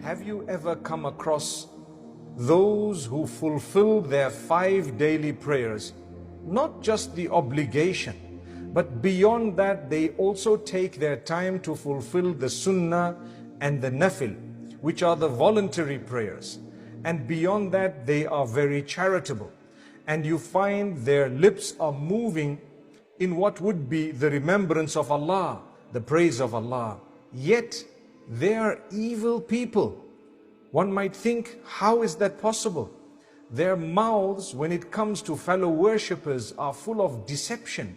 Have you ever come across those who fulfill their 5 daily prayers? Not just the obligation, but beyond that they also take their time to fulfill the sunnah and the nafil, which are the voluntary prayers. And beyond that they are very charitable. And you find their lips are moving in what would be the remembrance of Allah, the praise of Allah. Yet they are evil people. One might think, how is that possible? Their mouths, when it comes to fellow worshippers, are full of deception,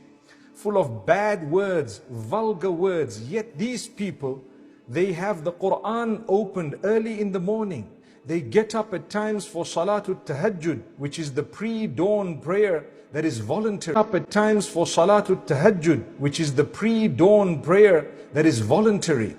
full of bad words, vulgar words. Yet these people, they have the Quran opened early in the morning. They get up at times for Salatul Tahajjud, which is the pre-dawn prayer that is voluntary. Up at times for Salatul Tahajjud, which is the pre-dawn prayer that is voluntary.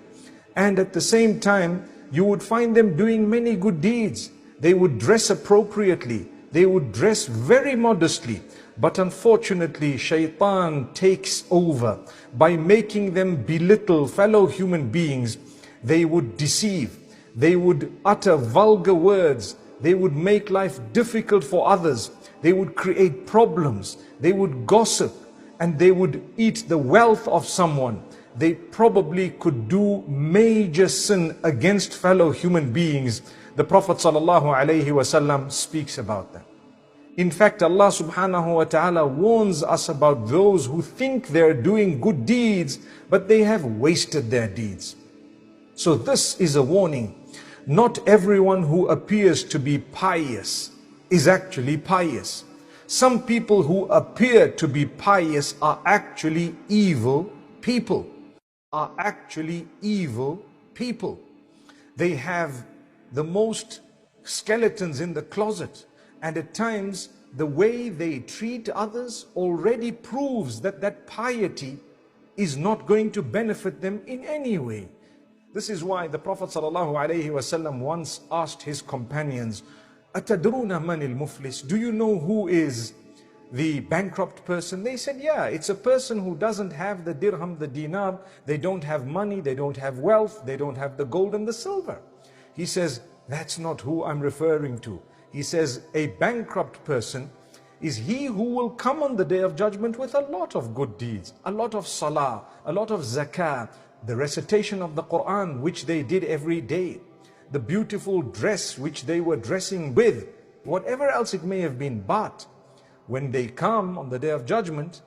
And at the same time, you would find them doing many good deeds. They would dress appropriately. They would dress very modestly. But unfortunately, shaitan takes over by making them belittle fellow human beings. They would deceive. They would utter vulgar words. They would make life difficult for others. They would create problems. They would gossip. And they would eat the wealth of someone. They probably could do major sin against fellow human beings. The Prophet ﷺ speaks about them. In fact, Allah subhanahu wa ta'ala warns us about those who think they're doing good deeds, but they have wasted their deeds. So this is a warning. Not everyone who appears to be pious is actually pious. Some people who appear to be pious are actually evil people. They have the most skeletons in the closet, and at times the way they treat others already proves that that piety is not going to benefit them in any way. This is why the Prophet ﷺ once asked his companions, "Atadruna manil muflis?" Do you know who is the bankrupt person? They said, yeah, it's a person who doesn't have the dirham, the dinar. They don't have money, they don't have wealth, they don't have the gold and the silver. He says, that's not who I'm referring to. He says, a bankrupt person is he who will come on the day of judgment with a lot of good deeds, a lot of salah, a lot of zakah, the recitation of the Quran, which they did every day, the beautiful dress which they were dressing with, whatever else it may have been. But when they come on the day of judgment,